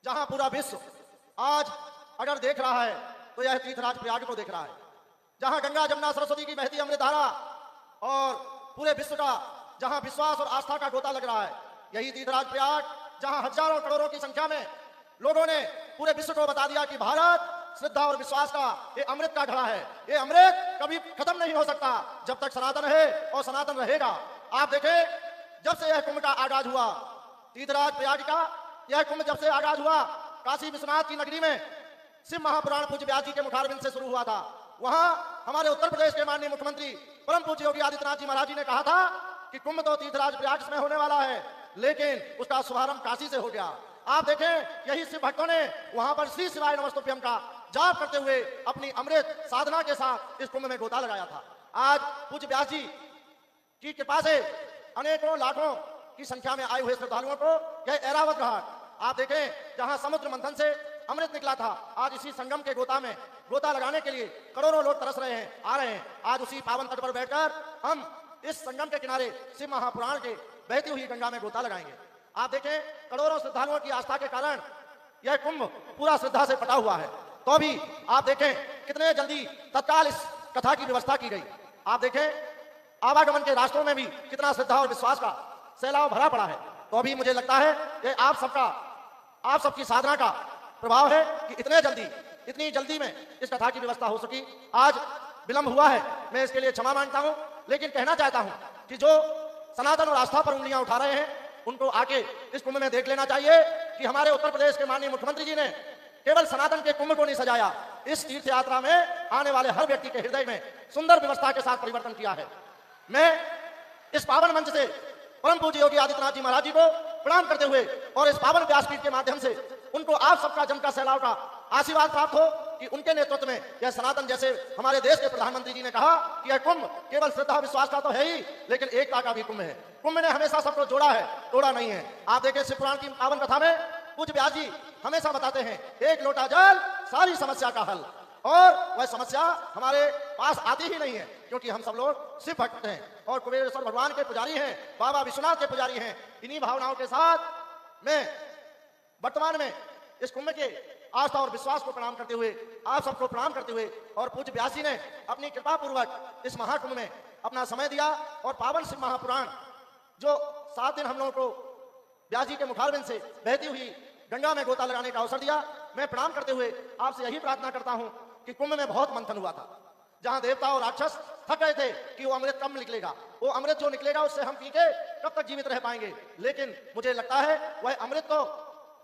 जहां पूरा विश्व आज अगर देख रहा है तो यह तीर्थराज प्रयाग को देख रहा है, जहां गंगा जमुना सरस्वती की बहती अमृतधारा और पूरे विश्व का जहां विश्वास और आस्था का गोता लग रहा है, यही तीर्थराज प्रयाग जहां हजारों करोड़ों की संख्या में लोगों ने पूरे विश्व को बता दिया कि भारत श्रद्धा और विश्वास का ये अमृत का घड़ा है, ये अमृत कभी खत्म नहीं हो सकता जब तक सनातन है और सनातन रहेगा। आप देखें, जब से यह कुंभ का आगाज हुआ, तीर्थराज प्रयाग का यह कुंभ जब से आगाज हुआ, काशी विश्वनाथ की नगरी में शिव महापुराण पूज्य व्यास जी के मुखारबिंद से शुरू हुआ था। वहां हमारे उत्तर प्रदेश के माननीय मुख्यमंत्री परम पूज्य योगी आदित्यनाथ जी महाराज जी ने कहा था कि कुंभ तो तीर्थराज प्रयाग में होने वाला है, लेकिन उसका शुभारंभ काशी से हो गया। आप देखें, यही शिव भक्तों ने वहां पर श्री शिवाय नमस्तुभ्यम का जाप करते हुए अपनी अमृत साधना के साथ इस कुंभ में गोता लगाया था। आज पूज्य व्यास जी की कृपा से अनेकों लाखों की संख्या में आए हुए श्रद्धालुओं को यह ऐरावत घाट, आप देखें, जहां समुद्र मंथन से अमृत निकला था, आज इसी संगम के गोता में गोता लगाने के लिए करोड़ों लोग तरस रहे हैं, आ रहे हैं। आज उसी पावन तट पर बैठकर हम इस संगम के किनारे शिव महापुराण के बहती हुई गंगा में गोता लगाएंगे। आप देखें, करोड़ों श्रद्धालुओं की आस्था के कारण यह कुंभ पूरा श्रद्धा से पटा हुआ है। तो भी आप देखें कितने जल्दी तत्काल इस कथा की व्यवस्था की गई। आप देखें, आवागमन के रास्तों में भी कितना श्रद्धा और विश्वास का सैलाव भरा पड़ा है। तो अभी मुझे लगता है कि आप सबकी साधना का प्रभाव है कि इतनी जल्दी में इस कथा की व्यवस्था हो सकी। आज विलंब हुआ है, मैं इसके लिए क्षमा मांगता हूं, लेकिन कहना चाहता हूं कि जो सनातन और आस्था पर उंगलियां उठा रहे हैं उनको आके इस कुंभ में देख लेना चाहिए कि हमारे उत्तर प्रदेश के माननीय मुख्यमंत्री जी ने केवल सनातन के कुंभ को नहीं सजाया, इस तीर्थ यात्रा में आने वाले हर व्यक्ति के हृदय में सुंदर व्यवस्था के साथ परिवर्तन किया है। मैं इस पावन मंच से परम पूज्य योगी आदित्यनाथ जी महाराज जी को प्रणाम करते हुए और इस पावन व्यासपीठ के माध्यम से उनको आप सबका जन का सैलाव का आशीर्वाद प्राप्त हो कि उनके नेतृत्व में यह सनातन, जैसे हमारे देश के प्रधानमंत्री जी ने कहा कि यह कुंभ केवल श्रद्धा विश्वास का तो है ही, लेकिन एकता का भी कुंभ है। कुंभ ने हमेशा सबको जोड़ा है, तोड़ा नहीं है। आप देखें, शिव पुराण की पावन कथा में पूज्य व्यास जी हमेशा बताते हैं, एक लोटा जल सारी समस्या का हल, और वह समस्या हमारे पास आती ही नहीं है, क्योंकि हम सब लोग शिव भक्त हैं और कुबेरेश्वर भगवान के पुजारी हैं, बाबा विश्वनाथ के पुजारी हैं। इन्हीं भावनाओं के साथ मैं वर्तमान में इस कुंभ के आस्था और विश्वास को प्रणाम करते हुए, आप सबको प्रणाम करते हुए, और पूज्य व्यास जी ने अपनी कृपा पूर्वक इस महाकुंभ में अपना समय दिया और पावन शिव महापुराण जो 7 दिन हम लोगों को व्यास जी के मुखारबिंद से बहती हुई गंगा में गोता लगाने का अवसर दिया। मैं प्रणाम करते हुए आपसे यही प्रार्थना करता हूं कि कुंभ में बहुत मंथन हुआ था, जहां देवता और राक्षस थक गए थे कि वो अमृत कब निकलेगा, वो अमृत जो निकलेगा उससे हम पी के कब तक जीवित रह पाएंगे। लेकिन मुझे लगता है वह अमृत तो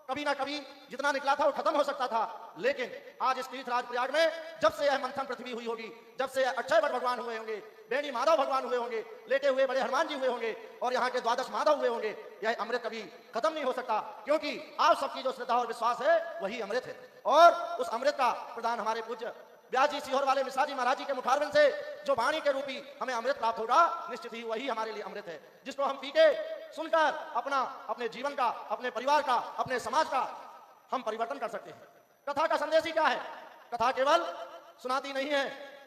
कभी ना कभी जितना निकला था वो खत्म हो सकता था, लेकिन आज इस तीर्थराज प्रयाग में जब से यह मंथन पृथ्वी हुई होगी, जब से अक्षय वट भगवान हुए होंगे, बेणी माधव भगवान हुए होंगे, लेटे हुए बड़े हनुमान जी हुए होंगे और यहाँ के 12 माधव हुए होंगे, यह अमृत कभी खत्म नहीं हो सकता, क्योंकि आप सबकी जो श्रद्धा और विश्वास है वही अमृत है। और उस अमृत का प्रदान हमारे पूज्य व्यास जी सीहोर वाले मिश्रा जी महाराज जी के मुखारबिंद से जो वाणी के रूपी हमें अमृत प्राप्त होगा, निश्चित ही वही हमारे लिए अमृत है, जिसको हम पी के सुनकर अपने जीवन का, अपने परिवार का, अपने समाज का हम परिवर्तन कर सकते हैं। कथा का संदेश ही क्या है? कथा केवल सुनाती नहीं है,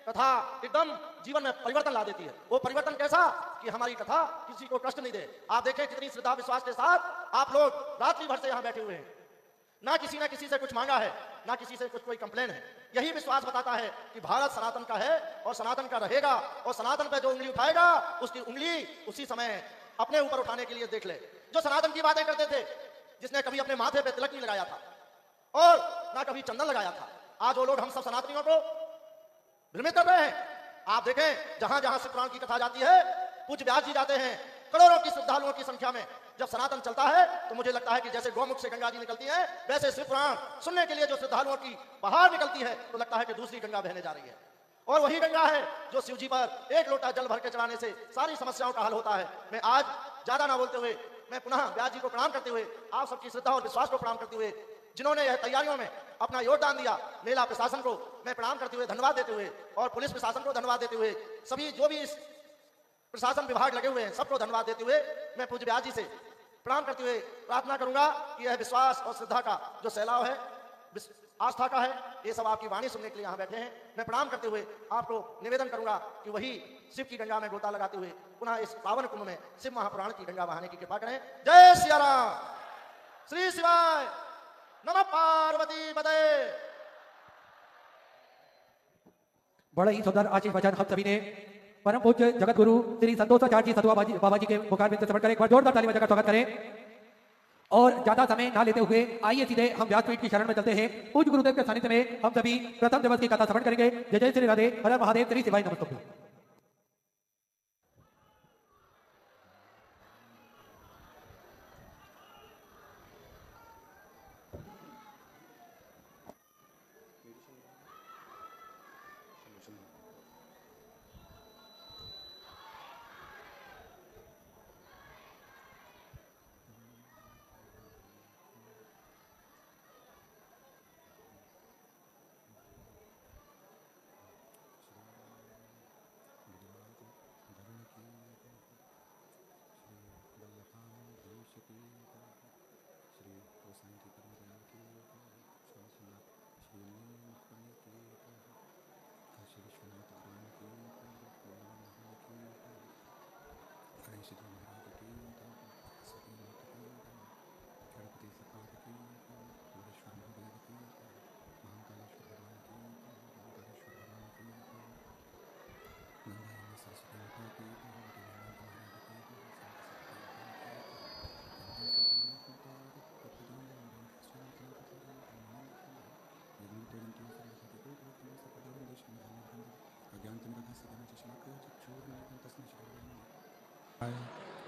कथा एकदम जीवन में परिवर्तन ला देती है। वो परिवर्तन कैसा कि हमारी कथा किसी को कष्ट नहीं दे। आप देखें कितनी श्रद्धा विश्वास के साथ आप लोग रात्रि भर से यहाँ बैठे हुए हैं, ना किसी से कुछ मांगा है, ना किसी से कुछ कोई कंप्लेन है। यही विश्वास बताता है कि भारत सनातन का है और सनातन का रहेगा, और सनातन पे जो उंगली उठाएगा उसकी उंगली उसी समय अपने ऊपर उठाने के लिए देख ले। जो सनातन की बातें करते थे, जिसने कभी अपने माथे पे तिलक नहीं लगाया था और ना कभी चंदन लगाया था, आज वो लोग हम सब सनातनियों को भ्रमित कर रहे हैं। आप देखें, जहां जहां शिव पुराण की कथा जाती है, पूज्य व्यास जी जाते हैं, करोड़ों की श्रद्धालुओं की संख्या में जब सनातन चलता है तो मुझे लगता है कि जैसे गौमुख से गंगा जी निकलती है, वैसे शिव पुराण सुनने के लिए जो श्रद्धालुओं की बाहर निकलती है तो लगता है कि दूसरी गंगा बहने जा रही है। और वही गंगा है जो शिव जी पर एक लोटा जल भर के चढ़ाने से सारी समस्याओं का हल होता है। मैं आज ज्यादा ना बोलते हुए मैं पुनः व्यास जी को प्रणाम करते हुए, आप सबकी श्रद्धा और विश्वास को प्रणाम करते हुए, जिन्होंने यह तैयारियों में अपना योगदान दिया, मेला प्रशासन को मैं प्रणाम करते हुए धन्यवाद देते हुए, और पुलिस प्रशासन को धन्यवाद देते हुए, सभी जो भी इस प्रशासन विभाग लगे हुए हैं सबको धन्यवाद देते हुए, मैं पूज्य व्यास जी से प्रणाम करते हुए प्रार्थना करूंगा कि यह विश्वास और श्रद्धा का जो सैलाव है, आस्था का है, ये सब आपकी वाणी सुनने के लिए यहाँ बैठे हैं। मैं प्रणाम करते हुए आपको निवेदन करूंगा कि वही शिव की गंगा में गोता लगाते हुए पुनः इस पावन कुंभ में शिव महापुराण की गंगा बहाने की कृपा करें। जय सिया राम, श्री शिवाय, नमः। बड़ा ही सुंदर आशीष वचन हम सभी ने परम पूज्य जगत गुरु श्री संतोषाचार्य जी सतुआ बाबा जी के मुखारबिंद से समर्पण करें। एक बार जोरदार ताली बजाकर स्वागत करें और ज्यादा समय ना लेते हुए आइए सीधे हम व्यासपीठ की शरण में चलते हैं। पूज्य गुरुदेव के सानिध्य में हम सभी प्रथम दिवस की कथा श्रवण करेंगे। जय जय श्री राधे, हर हर महादेव, श्री शिवाय नमस्तुभ्यं।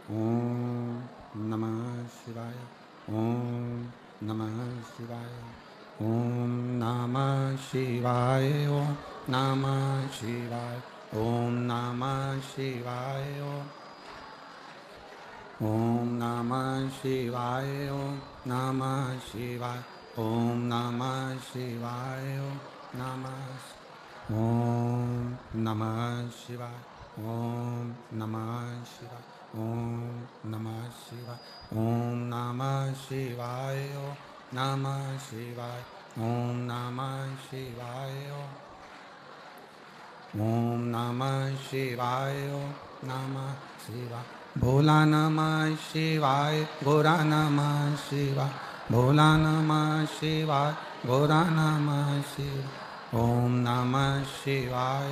ओम नमः शिवाय। ओम नमः शिवाय। ओम नमः शिवाय। ओम नमः शिवाय। ओम नमः शिवाय। ओम नमः शिवाय। ओम नमः शिवाय। ओम नमः शिवाय। ओम नमः शिवाय। ओम नमः शिवाय। ओम नमः शिवाय। ओम नमः शिवाय। ओम नमः शिवाय। ओम नमः शिवाय। ओम नमः शिवाय। ओम नमः शिवाय। भोला नमः शिवाय। गोरा नमः शिवाय। भोला नमः शिवाय। गोरा नमः शिवाय। ओम नमः शिवाय।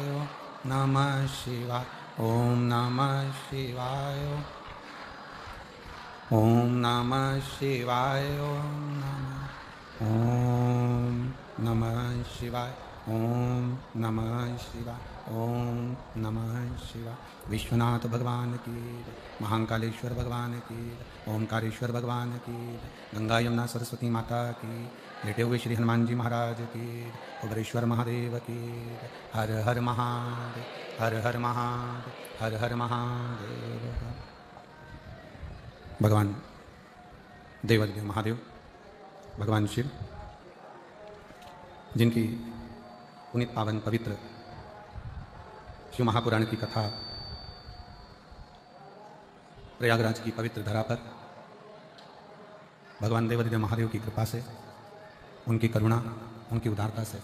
ओम नमः शिवाय। ओम नमः शिवाय। ओम नमः शिवाय। ओम नमः शिवाय। ओम नमः शिवाय। ओम नमः शिवाय। विश्वनाथ भगवान की, महाकालेश्वर भगवान की, ओमकारेश्वर भगवान की, गंगा यमुना सरस्वती माता की, लेटे हुए श्री हनुमान जी महाराज की, उग्रेश्वर महादेव की। हर हर महादेव, हर हर महादेव, हर हर महादेव। भगवान देवादिदेव महादेव, भगवान शिव, जिनकी पुनीत पावन पवित्र शिव महापुराण की कथा प्रयागराज की पवित्र धरा पर भगवान देवादिदेव महादेव की कृपा से, उनकी करुणा, उनकी उदारता से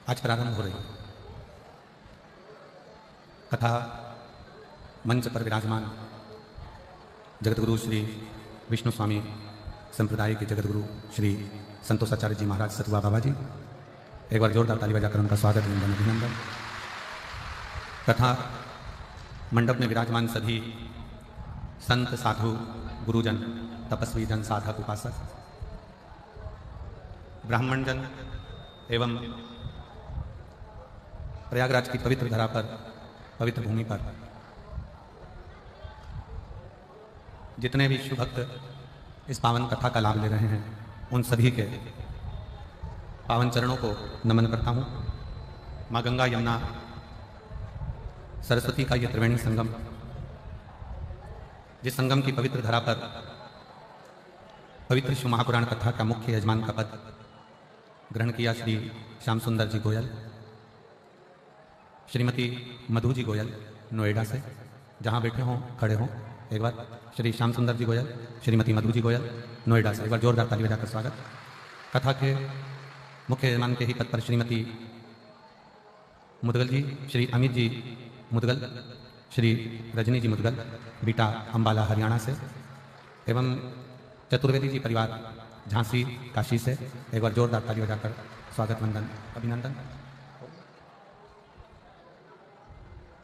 आज प्रारंभ हो रही है। कथा मंच पर विराजमान जगतगुरु श्री विष्णु स्वामी संप्रदाय के जगतगुरु श्री संतोषाचार्य जी महाराज सतुआ बाबा जी, एक बार जोरदार ताली बजाकर उनका स्वागत वंदन अभिनंदन। कथा मंडप में विराजमान सभी संत, साधु, गुरुजन, तपस्वी जन, साधक, उपासक, ब्राह्मण जन एवं प्रयागराज की पवित्र धरा पर, पवित्र भूमि पर जितने भी शिव भक्त इस पावन कथा का लाभ ले रहे हैं, उन सभी के पावन चरणों को नमन करता हूँ। माँ गंगा यमुना सरस्वती का यह त्रिवेणी संगम, जिस संगम की पवित्र धरा पर पवित्र शिव महापुराण कथा का मुख्य यजमान का पद ग्रहण किया श्री श्याम सुंदर जी गोयल, श्रीमती मधु जी गोयल नोएडा से, जहाँ बैठे हों खड़े हों, एक बार श्री श्याम सुंदर जी गोयल, श्रीमती मधु जी गोयल नोएडा से, एक बार जोरदार ताली बजाकर स्वागत। कथा के मुख्य यजमान के ही पद पर श्रीमती मुदगल जी, श्री अमित जी मुदगल, श्री रजनी जी मुदगल, बीटा अम्बाला हरियाणा से, एवं चतुर्वेदी जी परिवार झांसी काशी से, एक बार जोरदार ताली बजाकर स्वागत वंदन अभिनंदन।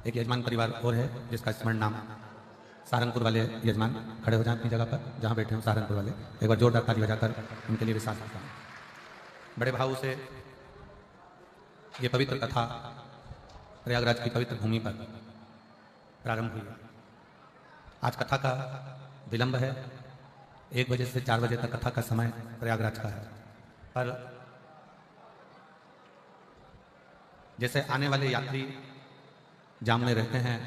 एक यजमान परिवार और है जिसका स्मरण नाम सहारनपुर वाले यजमान खड़े हो जाएं अपनी जगह पर जहाँ बैठे हो सहारनपुर वाले, एक बार जोरदार ताली बजाकर उनके लिए विश्वास करता हूँ। बड़े भाव से ये पवित्र कथा प्रयागराज की पवित्र भूमि पर प्रारंभ हुई। आज कथा का विलंब है, 1 बजे से 4 बजे तक कथा का समय प्रयागराज का है, पर जैसे आने वाले यात्री जाम में रहते हैं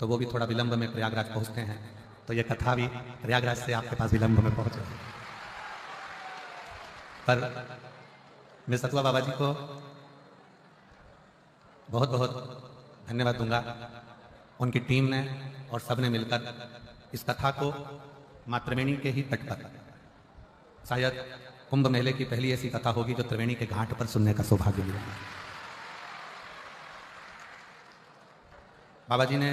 तो वो भी थोड़ा विलंब में प्रयागराज पहुंचते हैं, तो ये कथा भी प्रयागराज से आपके पास विलंब में पहुंच रही है। पर मैं सतुआ बाबा जी को बहुत बहुत धन्यवाद दूंगा। उनकी टीम ने और सबने मिलकर इस कथा को माँ त्रिवेणी के ही तट पर, शायद कुंभ मेले की पहली ऐसी कथा होगी जो त्रिवेणी के घाट पर सुनने का सौभाग्य मिला। बाबा जी ने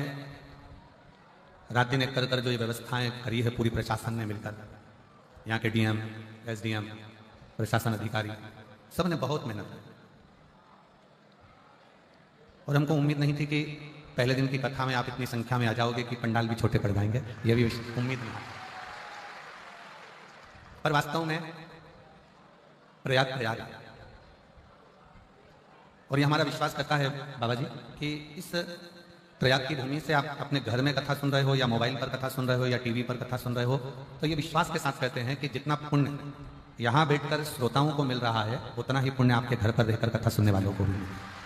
रात दिन एक कर जो ये व्यवस्थाएं करी है पूरी प्रशासन ने मिलकर, यहाँ के डीएम, एसडीएम, प्रशासन अधिकारी सब ने बहुत मेहनत की और हमको उम्मीद नहीं थी कि पहले दिन की कथा में आप इतनी संख्या में आ जाओगे कि पंडाल भी छोटे पड़ जाएंगे, ये भी उम्मीद नहीं। पर वास्तव में प्रयाग और ये हमारा विश्वास करता है बाबा जी कि इस प्रयाग की भूमि से आप अपने घर में कथा सुन रहे हो या मोबाइल पर कथा सुन रहे हो या टीवी पर कथा सुन रहे हो, तो ये विश्वास के साथ कहते हैं कि जितना पुण्य यहाँ बैठकर श्रोताओं को मिल रहा है उतना ही पुण्य आपके घर पर रहकर कथा सुनने वालों को भी मिले।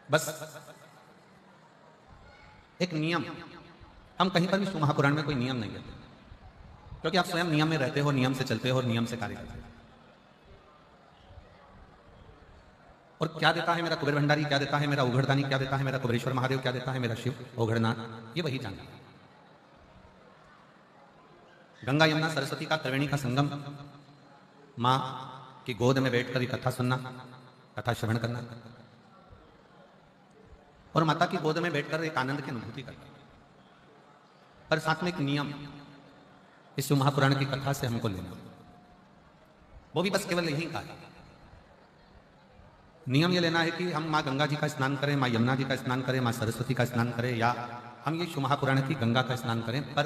बस एक नियम, हम कहीं पर भी शिव महापुराण में कोई नियम नहीं देते, क्योंकि आप स्वयं नियम में रहते हो, नियम से चलते हो और नियम से कार्य करते हो। और क्या देता है मेरा कुबेर भंडारी, क्या देता है मेरा उघड़दानी, क्या देता है मेरा कुबेरेश्वर महादेव, क्या देता है मेरा शिव ओघड़नाथ, ये वही जानता है। गंगा यमुना सरस्वती का त्रिवेणी का संगम, माँ की गोद में बैठकर ही कथा सुनना, कथा श्रवण करना और माता की गोद में बैठकर एक आनंद की अनुभूति करना। पर साथ में एक नियम इस शिव महापुराण की कथा से हमको लेना, वो भी बस केवल यही का है। नियम ये लेना है कि हम माँ गंगा जी का स्नान करें, माँ यमुना जी का स्नान करें, माँ सरस्वती का स्नान करें, या हम ये शिव महापुराण की गंगा का स्नान करें, पर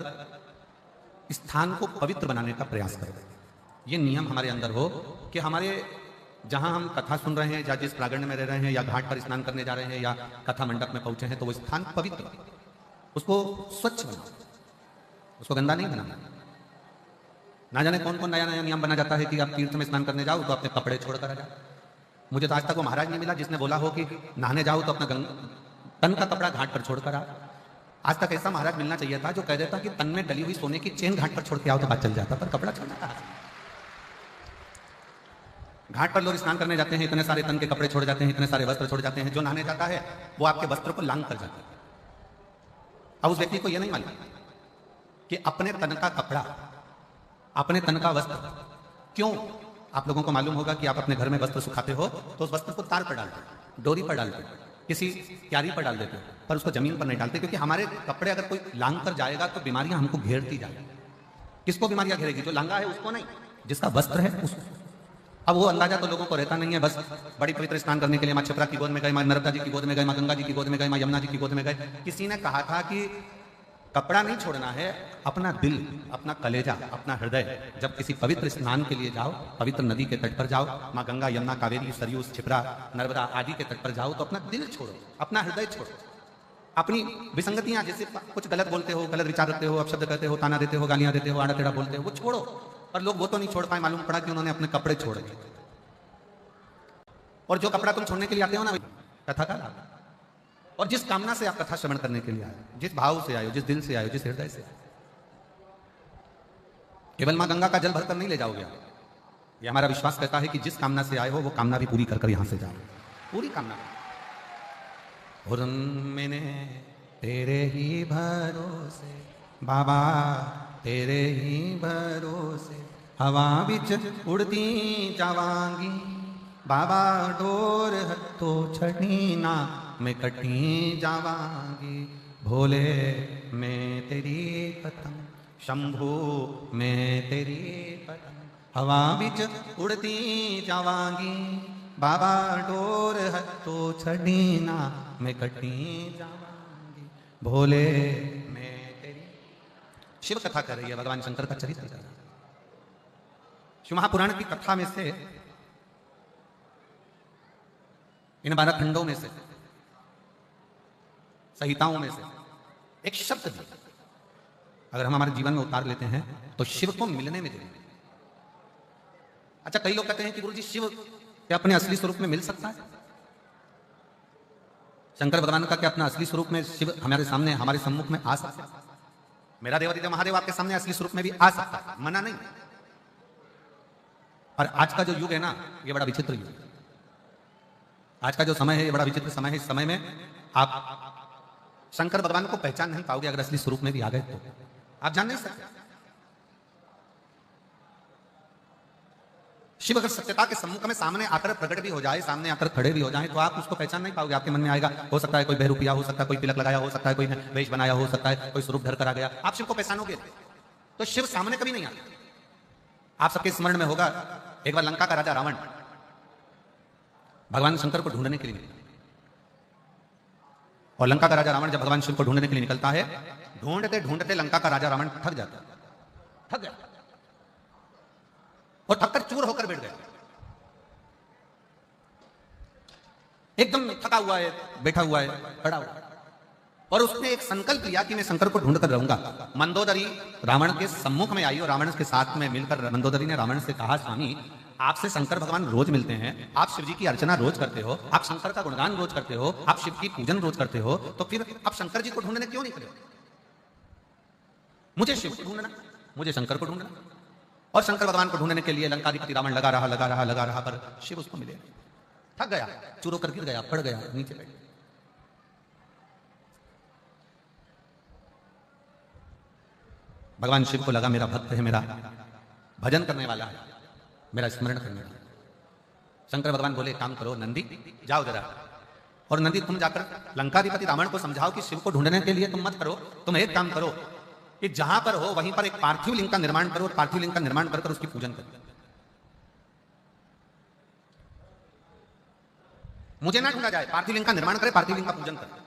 स्थान को पवित्र बनाने का प्रयास करें। ये नियम हमारे अंदर हो कि हमारे जहां हम कथा सुन रहे हैं या जिस प्रांगण में रह रहे हैं या घाट पर स्नान करने जा रहे हैं या कथा मंडप में पहुंचे हैं, तो वो स्थान पवित्र, उसको स्वच्छ बनाओ, उसको गंदा नहीं बनाना। ना जाने कौन कौन नया नया नियम बना जाता है कि आप तीर्थ में स्नान करने जाओ तो अपने कपड़े छोड़कर आ जाओ। मुझे तो आज तक वो महाराज नहीं मिला जिसने बोला हो कि नहाने जाओ तो अपना तन का कपड़ा घाट पर छोड़कर आ। आज तक ऐसा महाराज मिलना चाहिए था जो कह देता कि तन में डली हुई सोने की चेन घाट पर छोड़ के आओ तो बात चल जाता, पर कपड़ा छोड़ना कहा। घाट पर लोग स्नान करने जाते हैं, इतने सारे तन के कपड़े छोड़ जाते हैं, इतने सारे वस्त्र छोड़ जाते हैं। जो नहाने जाता है वो आपके वस्त्र को लांग कर जाता है। अब उस व्यक्ति को यह नहीं मालूम कि अपने तन का कपड़ा, अपने तन का वस्त्र क्यों। आप लोगों को मालूम होगा कि आप अपने घर में वस्त्र सुखाते हो तो उस वस्त्र को तार पर डालते हो, डोरी पर डालते हो, किसी क्यारी पर डाल देते हो, पर उसको जमीन पर नहीं डालते, क्योंकि हमारे कपड़े अगर कोई लांग कर जाएगा तो बीमारियां हमको घेरती जाएगी। किसको बीमारियां घेरेगी? जो लांगा है उसको नहीं, जिसका वस्त्र है उसको। अब वो अंदाजा तो लोगों को रहता नहीं है। बस बड़ी पवित्र स्नान करने के लिए माँ क्षिप्रा की गोद में गए, माँ नर्मदा जी की गोद में गए, माँ गंगा जी की गोद में गए, माँ यमुना जी की गोद में गए। किसी ने कहा था कि कपड़ा नहीं छोड़ना है, अपना दिल, अपना कलेजा, अपना हृदय। जब किसी पवित्र स्नान के लिए जाओ, पवित्र नदी के तट पर जाओ, माँ गंगा यमुना कावेरी सरयू क्षिप्रा नर्मदा आदि के तट पर जाओ, तो अपना दिल छोड़ो, अपना हृदय छोड़ो। अपनी विसंगतियां, जैसे कुछ गलत बोलते हो, गलत विचार रखते हो, अपशब्द कहते हो, ताना देते हो, गालियां देते हो, आड़ा टेढ़ा बोलते हो, वो छोड़ो। पर लोग वो तो नहीं छोड़ पाए, मालूम पड़ा कि उन्होंने अपने कपड़े छोड़ दिए। और जो कपड़ा तुम छोड़ने के लिए आते हो ना, कथा का लाभ। और जिस कामना से आप कथा श्रवण करने के लिए आए, जिस भाव से आए हो, जिस दिल से आए हो, जिस हृदय से आए, केवल मां गंगा का जल भरकर नहीं ले जाओगे आप। ये हमारा विश्वास कहता है कि जिस कामना से आए हो वो कामना भी पूरी कर यहां से जाओ, पूरी कामना। और मैंने तेरे ही भरोसे बाबा, तेरे ही भरोसे हवा बिच उड़ती जावांगी बाबा, डोर हथो छड़ी ना मैं कटी जावांगी। भोले मैं तेरी पतंग, शंभू मैं तेरी पतंग, हवा बिच उड़ती जावांगी बाबा डोर है तो छड़ीना मैं कटी जाऊंगी भोले मैं तेरी। शिव कथा कर रही है, भगवान शंकर का चरित्र कर रहा है। शिव महापुराण की कथा में से, इन 12 खंडों में से, संहिताओं में से एक शब्द भी अगर हम हमारे जीवन में उतार लेते हैं तो शिव को मिलने में जरूरी है। अच्छा, कई लोग कहते हैं कि गुरुजी शिव क्या अपने असली स्वरूप में मिल सकता है? शंकर भगवान का क्या अपना असली स्वरूप में शिव हमारे सामने, हमारे सम्मुख में आ सकता है? मेरा देवादिदेव महादेव आपके सामने असली स्वरूप में भी आ सकता है, मना नहीं। और आज का जो युग है ना, ये बड़ा विचित्र युग है। आज का जो समय है ये बड़ा विचित्र समय है। इस समय में आप शंकर भगवान को पहचान नहीं पाओगे अगर असली स्वरूप में भी आ गए तो आप जान नहीं सकते। शिव अगर सत्यता के सम्मुख में सामने आकर प्रकट भी हो जाए, सामने आकर खड़े भी हो जाए, तो आप उसको पहचान नहीं पाओगे। आपके मन में आएगा, हो सकता है कोई बहरूपिया, हो सकता है कोई तिलक लगाया, हो सकता है कोई वेश बनाया, हो सकता है कोई स्वरूप धर कर आ गया, आप शिव को पहचानोगे तो शिव सामने कभी नहीं आता। आप सबके स्मरण में होगा, एक बार लंका का राजा रावण भगवान शंकर को ढूंढने के लिए निकला, और लंका का राजा रावण जब भगवान शिव को ढूंढने के लिए निकलता है, ढूंढते ढूंढते लंका का राजा रावण थक जाता है, थक गया और थककर चूर होकर बैठ गया। एकदम थका हुआ है, बैठा हुआ है, खड़ा हुआ है, और उसने एक संकल्प लिया कि मैं शंकर को ढूंढ कर रहूंगा। मंदोदरी रावण के सम्मुख में आई और रावण के साथ में मिलकर मंदोदरी ने रावण से कहा, स्वामी आपसे शंकर भगवान रोज मिलते हैं, आप शिव जी की अर्चना रोज करते हो, आप शंकर का गुणगान रोज करते हो, आप शिव की पूजन रोज करते हो, तो फिर आप शंकर जी को ढूंढने क्यों नहीं करे? मुझे शिव को ढूंढना, मुझे शंकर को ढूंढना। और शंकर भगवान को ढूंढने के लिए लंकाधिपति रावण लगा रहा, पर शिव उसको मिले। थक गया, चूर होकर गिर गया, पड़ गया, नीचे बैठ। भगवान शिव को लगा मेरा भक्त है, मेरा भजन करने वाला है, मेरा स्मरण करने वाला। शंकर भगवान बोले, काम करो नंदी, जाओ जरा, और नंदी तुम जाकर लंकाधिपति रावण को समझाओ कि शिव को ढूंढने के लिए तुम मत करो, तुम एक काम करो कि जहां पर हो वहीं पर एक पार्थिव लिंग का निर्माण करो, और पार्थिव लिंग का निर्माण कर उसकी पूजन करो। मुझे ना ढूंढा जाए, पार्थिव लिंग का निर्माण करे, पार्थिव लिंग का पूजन करे,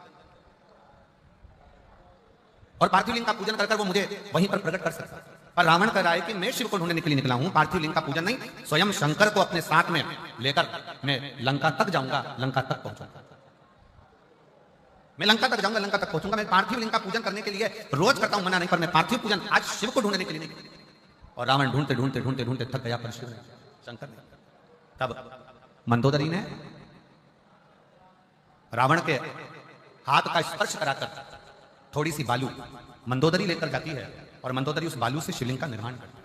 और पार्थिव लिंग का पूजन कर वो मुझे वहीं पर प्रकट कर सकता है। पर रावण कह रहा है कि मैं शिव को ढूंढने के लिए निकला हूं, पार्थिव लिंग का पूजन नहीं, स्वयं शंकर को अपने साथ में लेकर मैं लंका तक जाऊंगा, लंका तक पहुंचूंगा, मैं लंका तक जाऊंगा, लंका तक पहुंचूंगा। मैं पार्थिव लिंग का पूजन करने के लिए रोज करता हूं, मना नहीं, पर मैं पार्थिव पूजन आज शिव को ढूंढने के लिए नहीं। और रावण ढूंढते ढूंढते ढूंढते ढूंढते थक गया, पर शिव ने, शंकर ने। तब मंदोदरी ने रावण के हाथ का स्पर्श कराकर थोड़ी सी बालू मंदोदरी लेकर जाती है, और मंदोदरी उस बालू से शिवलिंग का निर्माण करती है।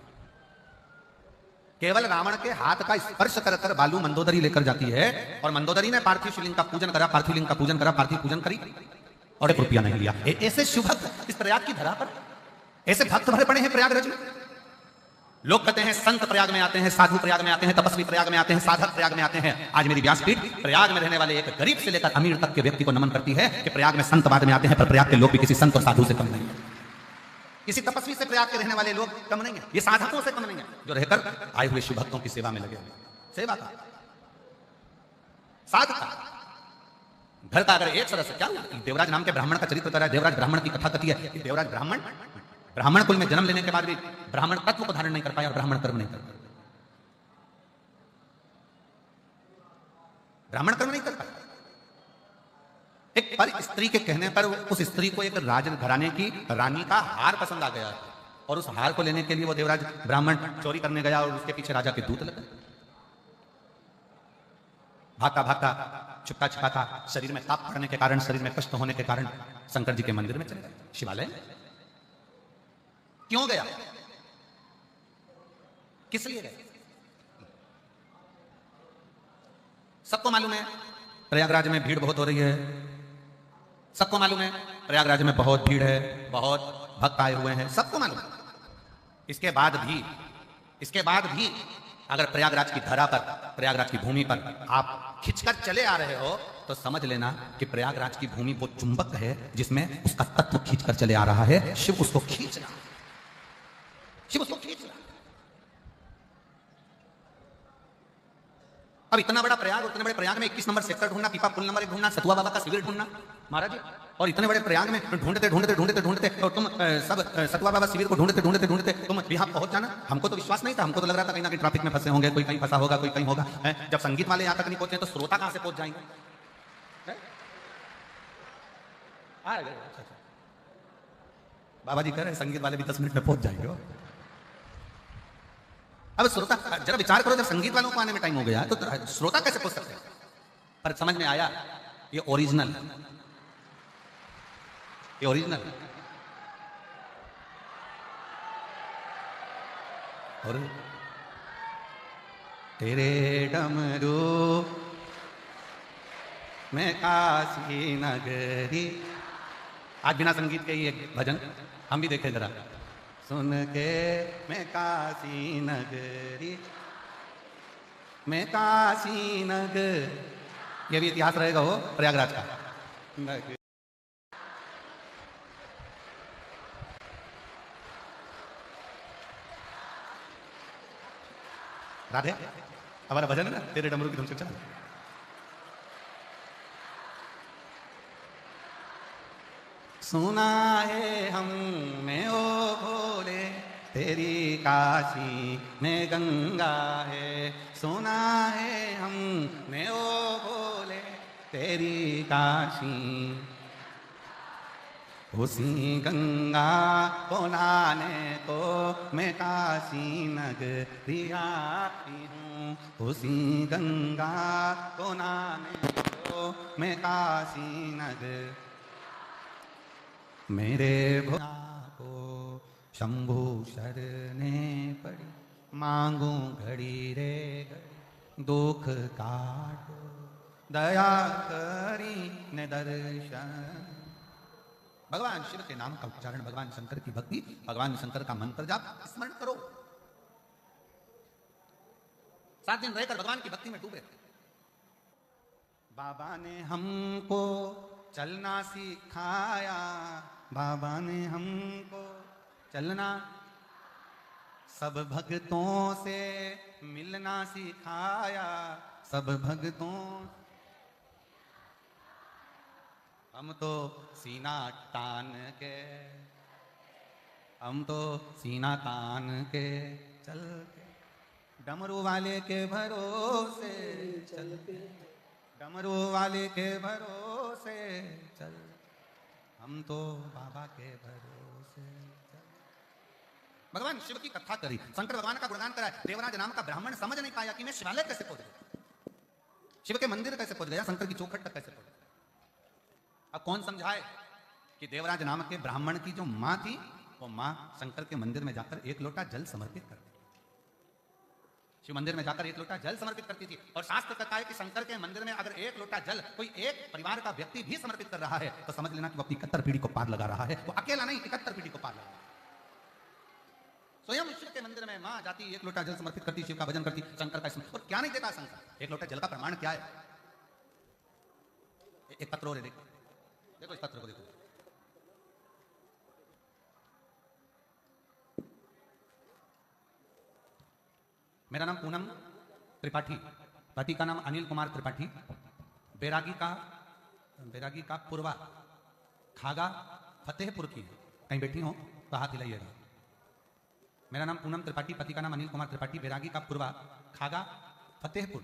केवल रावण के हाथ का स्पर्श कर बालू मंदोदरी लेकर जाती है, और मंदोदरी ने पार्थिव शिवलिंग का पूजन करा, पार्थिव लिंग का पूजन करा, पार्थिव पूजन करी, और 1 रुपया नहीं लिया। ऐसे शिव भक्त इस प्रयाग की धरा पर, ऐसे भक्त भरे पड़े हैं प्रयागराज में। लोग कहते हैं संत प्रयाग में आते हैं, साधु प्रयाग में आते हैं, तपस्वी प्रयाग में आते हैं, साधक प्रयाग में आते हैं। आज मेरी व्यासपीठ प्रयाग में रहने वाले एक गरीब से लेकर अमीर तक के व्यक्ति को नमन करती है कि प्रयाग में संत बाद में आते हैं, पर प्रयाग के लोग भी किसी संत और साधु से कम नहीं है, किसी तपस्वी से प्रयाग के रहने वाले लोग कम नहीं है, ये साधकों से कम नहीं है, जो रहकर आए हुए शिव भक्तों की सेवा में लगे हुए। सेवा का, साधक का, घर का अगर एक सदस्य, क्या देवराज नाम के ब्राह्मण का चरित्र कर रहा है, देवराज ब्राह्मण की कथा कथी है कि देवराज ब्राह्मण कुल में जन्म लेने के बाद भी ब्राह्मण तत्व को धारण नहीं कर पाया और ब्राह्मण कर्म नहीं कर पाया, ब्राह्मण कर्म नहीं कर पाया। एक पर स्त्री के कहने पर उस स्त्री को एक राजघराने की रानी का हार पसंद आ गया, और उस हार को लेने के लिए वो देवराज ब्राह्मण चोरी करने गया, और उसके पीछे राजा के दूत लगे। भागता भागता, छुपता छिपाता, शरीर में ताप पड़ने के कारण, शरीर में कष्ट होने के कारण शंकर जी के मंदिर में चले गए, शिवालय। क्यों गया, किस लिए गए? सबको मालूम है प्रयागराज में भीड़ बहुत हो रही है, सबको मालूम है प्रयागराज में बहुत भीड़ है, बहुत भक्त आए हुए हैं, सबको मालूम है। इसके बाद भी अगर प्रयागराज की धरा पर, प्रयागराज की भूमि पर आप खिंचकर चले आ रहे हो, तो समझ लेना कि प्रयागराज की भूमि वो चुंबक है जिसमें उसका तत्व खींचकर चले आ रहा है। शिव उसको खींच रहा है, शिव उसको खींच रहा है। अब इतना बड़ा प्रयाग, उतने बड़े प्रयाग में 21 नंबर सेक्टर ढूंढना, पीपा पुल नंबर 1 ढूंढना, सतुआ बाबा का शिविर ढूंढना महाराज जी, और इतने बड़े प्रयाग में ढूंढते ढूंढते ढूंढते ढूंढते और तुम सब सतुआ बाबा शिविर को ढूंढते ढूंढते ढूंढते तुम यहाँ पहुंच जाना। हमको तो विश्वास नहीं था, हमको तो लग रहा था कहीं ना कहीं ट्रैफिक में फंसे होंगे, कोई कहीं फंसा होगा, कोई कहीं होगा। जब संगीत वाले यहाँ तक नहीं पहुंचे तो श्रोता कहां से पहुंच जाएंगे? बाबा जी कह रहे संगीत वाले भी 10 मिनट में पहुंच जाएंगे। अब श्रोता जरा विचार करो, जब संगीत वालों को आने में टाइम हो गया तो श्रोता कैसे पहुंच सकते हैं? पर समझ में आया ये ओरिजिनल, ये ओरिजिनल। और तेरे डमरू में काशी नगरी, आज बिना संगीत के ही एक भजन हम भी देखें जरा। सुन के मैं काशी नगरी, मैं काशी नगर, ये भी इतिहास रहेगा वो प्रयागराज का। राधे हमारा भजन है ना, तेरे डमरू की धुन से चला। सुना है हमने ओ भोले तेरी काशी में गंगा है, सुना है हमने ओ भोले तेरी काशी, उसी गंगा को नहाने को मैं काशी नगरी आई हूँ, उसी गंगा को नहाने को मैं काशी नगर, मेरे भोला को शंभू शरणे पड़ी, मांगू घड़ी रे घड़ी दुख काटो, दया करी ने दर्शन। भगवान शिव के नाम का उच्चारण, भगवान शंकर की भक्ति, भगवान शंकर का मंत्र जाप स्मरण करो। 7 दिन रहकर भगवान की भक्ति में डूबे। बाबा ने हमको चलना सिखाया, बाबा ने हमको चलना, सब भक्तों से मिलना सिखाया, सब भक्तों, हम तो सीना तान के, हम तो सीना तान के चल के, डमरू वाले के भरोसे चल के, डमरू वाले के भरोसे चल, हम तो बाबा के भरोसे चल। भगवान शिव की कथा करी, शंकर भगवान का गुणगान करा। देवराज नाम का ब्राह्मण समझ नहीं पाया कि मैं शिवालय कैसे पहुंच गया, शिव के मंदिर कैसे पहुंच गया, शंकर की चौखट तक कैसे पहुंच गया। अब कौन समझाए कि देवराज नाम के ब्राह्मण की जो मां थी, वो मां शंकर के मंदिर में जाकर 1 लोटा जल समर्पित करती, शिव मंदिर में जाकर 1 लोटा जल समर्पित करती थी। और शास्त्र कहता है कि शंकर के मंदिर में अगर 1 लोटा जल कोई एक परिवार का व्यक्ति भी समर्पित कर रहा है तो समझ लेना कि वो अपनी 71 पीढ़ी को पार लगा रहा है। वो अकेला नहीं, 71 पीढ़ी को पार लगा रहा है। स्वयं शिव के मंदिर में मां जाती, 1 लोटा जल समर्पित करती, शिव का भजन करती, शंकर का। और क्या नहीं देता शंकर? 1 लोटा जल का प्रमाण क्या है? एक पत्र और देखो, देखो इस पत्र को देखो। मेरा नाम पूनम त्रिपाठी, पति का नाम अनिल कुमार त्रिपाठी, बैरागी का पूर्वा खागा फतेहपुर की, कहीं बैठी हो तो हाथ हिलाइएगा। मेरा नाम पूनम त्रिपाठी, पति का नाम अनिल कुमार त्रिपाठी, बैरागी का पूर्वा खागा फतेहपुर,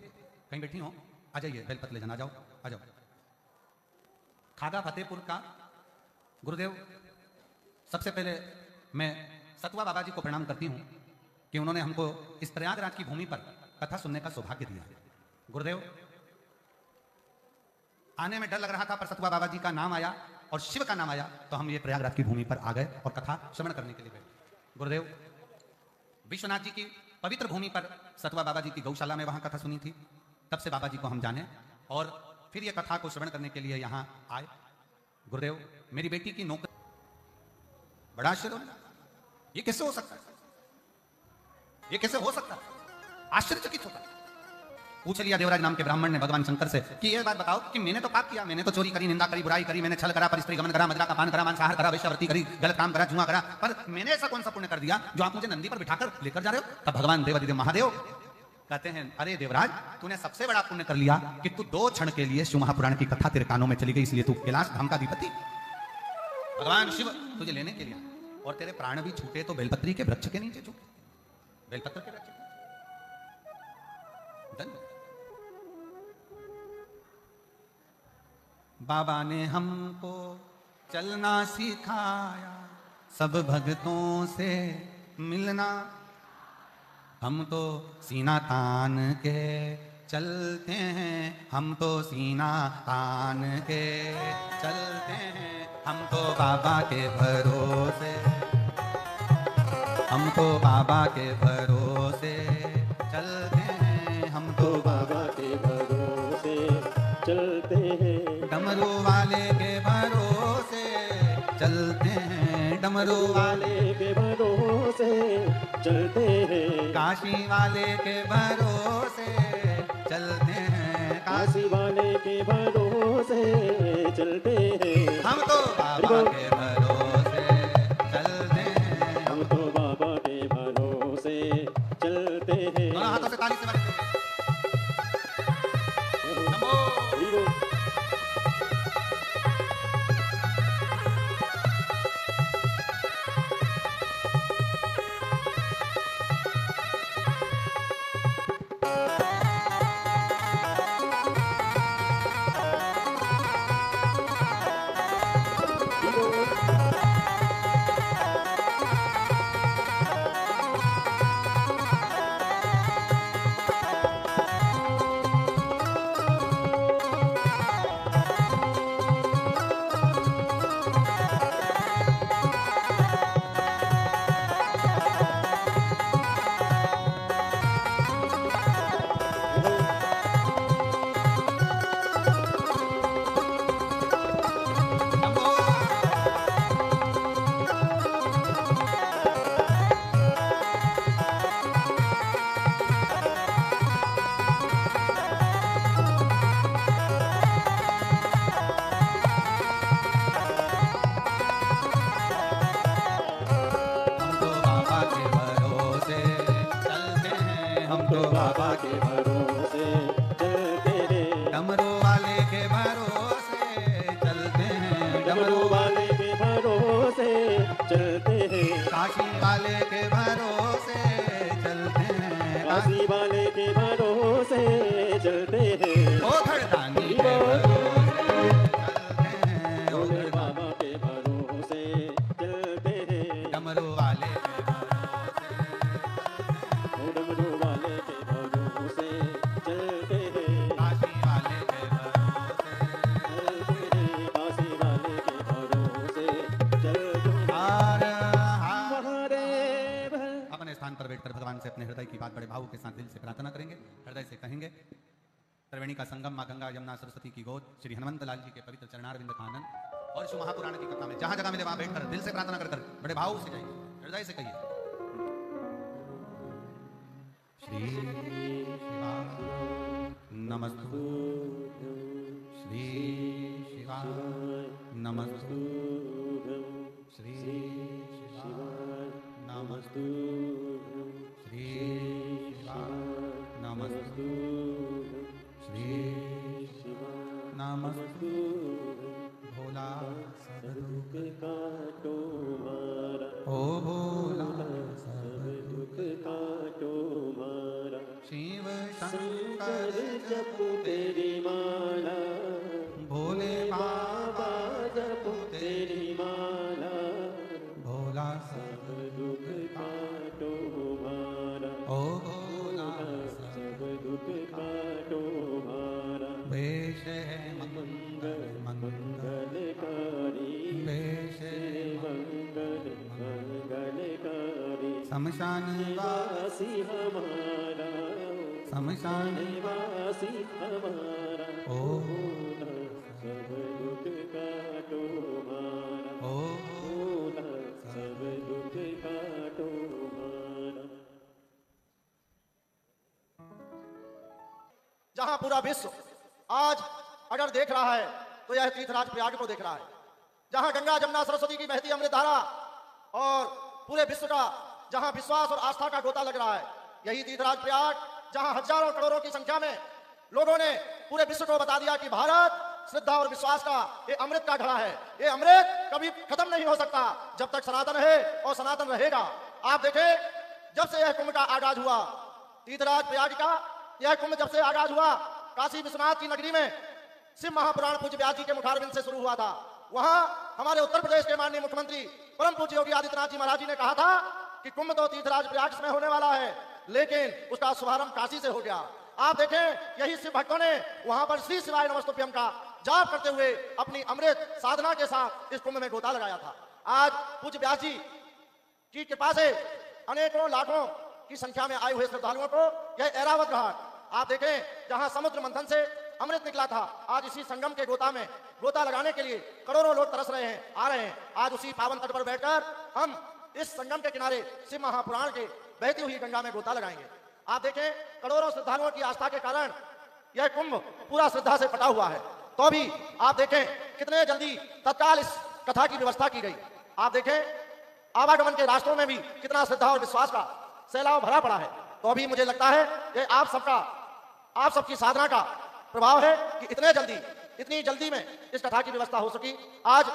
कहीं बैठी हो आ जाइए, बेलपत ले जाना, आ जाओ आ जाओ। खागा फतेहपुर का गुरुदेव, सबसे पहले मैं सतुआ बाबा जी को प्रणाम करती हूँ कि उन्होंने हमको इस प्रयागराज की भूमि पर कथा सुनने का सौभाग्य दिया। गुरुदेव, आने में डर लग रहा था पर सतुआ बाबा जी का नाम आया और शिव का नाम आया तो हम ये प्रयागराज की भूमि पर आ गए और कथा श्रवण करने के लिए गए। गुरुदेव, विश्वनाथ जी की पवित्र भूमि पर सतुआ बाबा जी की गौशाला में वहां कथा सुनी थी, तब से बाबा जी को हम जाने और फिर ये कथा को श्रवण करने के लिए यहाँ आए। गुरुदेव, मेरी बेटी की नौकरी, बड़ा आश्चर्य, ये कैसे हो सकता है, ये कैसे हो सकता है? आश्चर्यचकित होता है। पूछ लिया देवराज नाम के ब्राह्मण ने भगवान शंकर से कि ये बात बताओ कि मैंने तो पाप किया, मैंने तो चोरी करी, निंदा करी, बुराई करी, मैंने छल करा, परिस्त्री गमन करा, मदिरा का पान करा, मांसाहार करा, वेश्यावृत्ति करी, गलत काम करा, जुआ करा, पर मैंने ऐसा कौन सा पुण्य कर दिया जो आप मुझे नंदी पर बिठाकर लेकर जा रहे हो? तब भगवान देवादिदेव महादेव कहते हैं अरे देवराज, तूने सबसे बड़ा पुण्य कर लिया कि तू 2 क्षण के लिए शिव महापुराण की कथा तेरे कानों में चली गई, इसलिए तू कैलाश धाम का अधिपति भगवान शिव तुझे लेने के लिए, और तेरे प्राण भी छूटे तो बेलपत्री के वृक्ष के नीचे छूटे, बेलपत्र के वृक्ष। धन्य बाबा ने हमको चलना सिखाया, सब भक्तों से मिलना, हम तो सीना तान के चलते हैं, हम तो सीना तान के चलते हैं, हम तो बाबा के भरोसे, हम तो बाबा के भरोसे चलते हैं, हम तो बाबा के भरोसे चलते हैं, डमरू वाले के भरोसे चलते हैं, डमरू वाले के भरोसे चलते हैं, काशी वाले के भरोसे चलते हैं, काशी वाले के भरोसे चलते हैं, हम तो बाबा के भरोसे चलते हैं, हम तो बाबा के भरोसे चलते हैं। दोनों हाथों से ताली से बजाते हैं। नमो बाबा के भरोसे चलते हैं, डमरू वाले के भरोसे चलते हैं, डमरू वाले के भरोसे चलते हैं, काशी वाले के भरोसे चलते हैं, काशी वाले के भरोसे चलते हैं, ओ घरदानी के भरोसे चलते हैं, ओ बाबा के भरोसे चलते हैं, डमरू वाले के भगवान से अपने हृदय की बात बड़े भाव के साथ दिल से प्रार्थना करेंगे, हृदय से कहेंगे। त्रिवेणी का संगम मां गंगा यमुना सरस्वती की गोद, श्री हनुमंत लाल जी के पवित्र चरणारविंद का आनंद, और शिव महापुराण की कथा में जहां जगह मिले वहां बैठकर दिल से प्रार्थना कर बड़े भाव से जाइए, हृदय से कहिए श्री शिवा नमस्तु, श्री शिवा नमस्तु, श्री शिवा नमस्तु, श्री शिवा नमस्तु, श्री शिवा नमस्तु, भोला सब दुख काटो मारा, ओ भोला सब दुख काटो मारा, शिव शंकर जपू तेरी माला, भोले बाबा जपू तेरी माला, भोला सब दुख काटो मारा, ओ भोला सब दुख काटो मारा, वेश है मंगल मंगलकारी, वेश मंगल मंगलकारी, शमशान वासी हमारा, शमशान वासी हमारा, ओ सब दुख काटो मारा, ओ सब दुख काटो मारा। जहां पूरा विश्व आज अगर देख रहा है तो यह तीर्थराज प्रयाग को देख रहा है, जहां गंगा जमुना सरस्वती की बहती अमृत धारा और पूरे विश्व का जहां विश्वास और आस्था का गोता लग रहा है, यही तीर्थराज प्रयाग जहां हजारों करोड़ों की संख्या में लोगों ने पूरे विश्व को बता दिया कि भारत श्रद्धा और विश्वास का ये अमृत का घड़ा है, ये अमृत कभी खत्म नहीं हो सकता जब तक सनातन है और सनातन रहेगा। आप देखें, जब से यह कुंभ का आगाज हुआ, तीर्थराज प्रयाग का यह कुंभ जब से आगाज हुआ, काशी विश्वनाथ की नगरी में शिव महापुराण पूज्य व्यास जी के मुखारबिंद से शुरू हुआ था। वहां हमारे उत्तर प्रदेश के माननीय मुख्यमंत्री परम पूज्य योगी आदित्यनाथ जी महाराज जी ने कहा था कि कुंभ तो तीर्थराज प्रयाग में होने वाला है, लेकिन उसका शुभारंभ काशी से हो गया। आप देखें, यही शिव भक्तों ने वहां पर श्री शिवाय नमस्तुभ्यम का जाप करते हुए अपनी अमृत साधना के साथ इस कुंभ में गोता लगाया था। आज पूज्य व्यास जी की कृपा से अनेकों लाखों की संख्या में आए हुए श्रद्धालुओं को यह ऐरावत घाट, आप देखें, जहां समुद्र मंथन से अमृत निकला था, आज इसी संगम के गोता में गोता लगाने के लिए करोड़ों लोग तरस रहे हैं, आ रहे हैं। आज उसी पावन तट पर बैठकर हम इस संगम के किनारे शिव महापुराण के बहती हुई गंगा में गोता लगाएंगे। आप देखें, करोड़ों श्रद्धालुओं की आस्था के कारण यह कुंभ पूरा श्रद्धा से पटा हुआ है। तो भी आप देखें कितने जल्दी तत्काल इस कथा की व्यवस्था की गई। आप देखें, आवागमन के रास्तों में भी कितना श्रद्धा और विश्वास का सैलाव भरा पड़ा है। तो भी मुझे लगता है ये आप सबकी साधना का प्रभाव है कि इतनी जल्दी में इस कथा की व्यवस्था हो सकी। आज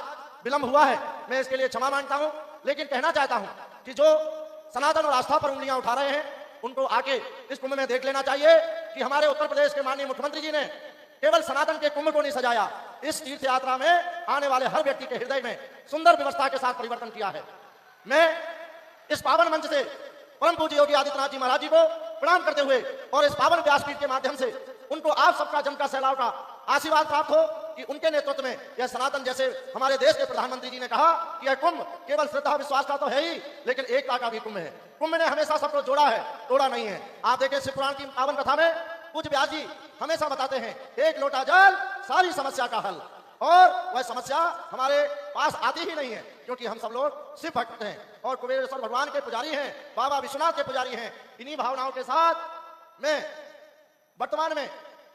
विलंब हुआ है, मैं इसके लिए क्षमा मांगता हूं, लेकिन कहना चाहता हूं कि जो सनातन और आस्था पर उंगलियां उठा रहे हैं उनको आके इस कुंभ में देख लेना चाहिए कि हमारे उत्तर प्रदेश के माननीय मुख्यमंत्री जी ने केवल सनातन के कुंभ को नहीं सजाया, इस तीर्थ यात्रा में आने वाले हर व्यक्ति के हृदय में सुंदर व्यवस्था के साथ परिवर्तन किया है। मैं इस पावन मंच से परम पूज्य योगी आदित्यनाथ जी महाराज जी को प्रणाम करते हुए और इस पावन व्यासपीठ के माध्यम से उनको आप सबका जन का सैलाव का आशीर्वाद प्राप्त हो कि उनके नेतृत्व में यह सनातन, जैसे हमारे देश के प्रधानमंत्री जी ने कहा कि यह कुंभ केवल श्रद्धा विश्वास का तो है ही, लेकिन एकता का भी कुंभ है। कुंभ ने हमेशा सबको जोड़ा है, तोड़ा नहीं है। आप देखें, शिव पुराण की पावन कथा में पूज्य व्यास जी हमेशा बताते हैं, एक लोटा जल सारी समस्या का हल। और वह समस्या हमारे पास आती ही नहीं है, क्योंकि हम सब लोग शिव भक्त हैं और कुबेरेश्वर भगवान के पुजारी हैं, बाबा विश्वनाथ के पुजारी हैं। इन्हीं भावनाओं के साथ मैं वर्तमान में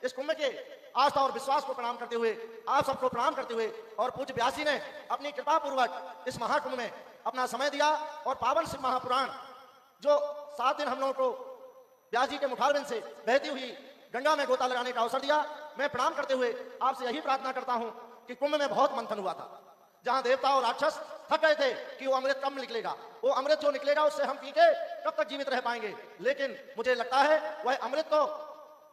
इस कुंभ के आस्था और विश्वास को प्रणाम करते हुए, आप सबको प्रणाम करते हुए, और पूज्य व्यास जी ने अपनी कृपा पूर्वक इस महाकुंभ में अपना समय दिया और पावन शिव महापुराण जो 7 दिन हम लोगों को व्यास जी के मुखारबिंद से बहती हुई गंगा में गोता लगाने का अवसर दिया। मैं प्रणाम करते हुए आपसे यही प्रार्थना करता हूं कि कुंभ में बहुत मंथन हुआ था, जहां देवता और राक्षस थक गए थे कि वो अमृत कब निकलेगा, वो अमृत जो निकलेगा उससे हम पी के कब तक जीवित रह पाएंगे। लेकिन मुझे लगता है वह अमृत तो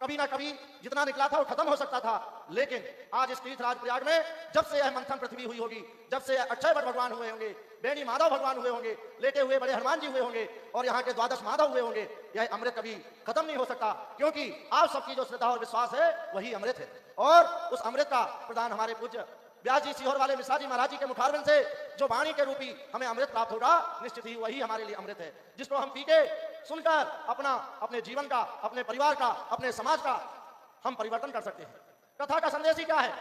कभी ना कभी जितना निकला था वो खत्म हो सकता था, लेकिन आज इस तीर्थराज प्रयाग में जब से यह मंथन पृथ्वी हुई होगी, जब से अक्षय वट भगवान हुए होंगे, बेणी माधव भगवान हुए होंगे, लेटे हुए बड़े हनुमान जी हुए होंगे और यहाँ के 12 माधव हुए होंगे, यह अमृत कभी खत्म नहीं हो सकता, क्योंकि आप सबकी जो श्रद्धा और विश्वास है वही अमृत है। और उस अमृत का प्रदान हमारे पूज्य व्यास जी सीहोर वाले मिश्रा जी महाराज जी के मुखारबिंद से जो वाणी के रूपी हमें अमृत प्राप्त होगा, निश्चित ही वही हमारे लिए अमृत है, जिसको हम पी के सुनकर अपने जीवन का, अपने परिवार का, अपने समाज का हम परिवर्तन कर सकते हैं। कथा का संदेश ही क्या है?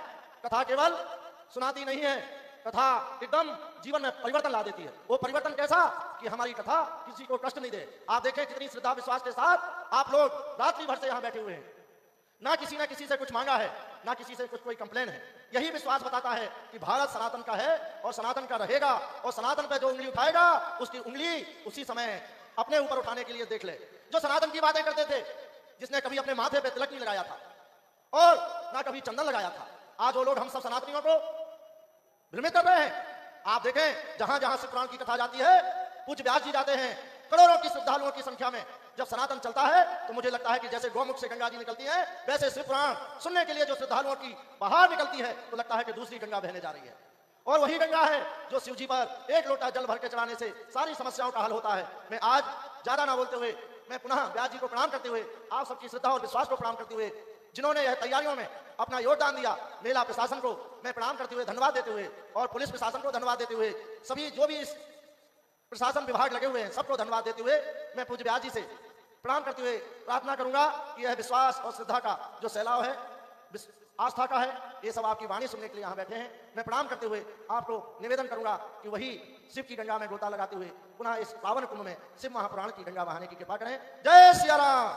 कथा केवल सुनाती नहीं है, कथा एकदम जीवन में परिवर्तन ला देती है। वो परिवर्तन कैसा कि हमारी कथा किसी को कष्ट नहीं दे। आप देखें कितनी श्रद्धा विश्वास के साथ आप लोग रात्रि भर से यहाँ बैठे हुए हैं, ना किसी से कुछ मांगा है, ना किसी से कुछ कोई कंप्लेन है। यही विश्वास बताता है कि भारत सनातन का है और सनातन का रहेगा, और सनातन पे जो उंगली उठाएगा उसकी उंगली उसी समय अपने ऊपर उठाने के लिए देख ले। जो सनातन की बातें करते थे, जिसने कभी अपने माथे पे तिलक नहीं लगाया था और ना कभी चंदन लगाया था, आज वो लोग हम सब सनातनियों को भ्रमित कर रहे हैं। आप देखें, जहां जहां शिव पुराण की कथा जाती है, पूज्य व्यास जी जाते हैं, करोड़ों की श्रद्धालुओं की संख्या में जब सनातन चलता है तो मुझे लगता है कि जैसे गौमुख से गंगा जी निकलती है, वैसे शिव पुराण सुनने के लिए जो श्रद्धालुओं की बाहर निकलती है तो लगता है कि दूसरी गंगा बहने जा रही है। और वही गंगा है जो शिव जी पर एक लोटा जल भर के चढ़ाने से सारी समस्याओं का हल होता है। मैं आज ज्यादा ना बोलते हुए मैं पुनः व्यास जी को प्रणाम करते हुए, आप सबकी श्रद्धा और विश्वास को प्रणाम करते हुए, जिन्होंने यह तैयारियों में अपना योगदान दिया, मेला प्रशासन को मैं प्रणाम करते हुए धन्यवाद देते हुए, और पुलिस प्रशासन को धन्यवाद देते हुए, सभी जो भी इस प्रशासन विभाग लगे हुए हैं सबको धन्यवाद देते हुए, मैं पूज्य व्यास जी से प्रणाम करते हुए प्रार्थना करूंगा कि यह विश्वास और श्रद्धा का जो सैलाव है, आस्था का है, ये सब आपकी वाणी सुनने के लिए यहाँ बैठे हैं। मैं प्रणाम करते हुए आपको निवेदन करूंगा कि वही शिव की गंगा में गोता लगाते हुए पुनः इस पावन कुंभ में शिव महापुराण की गंगा बहाने की कृपा करें। जय सिया राम।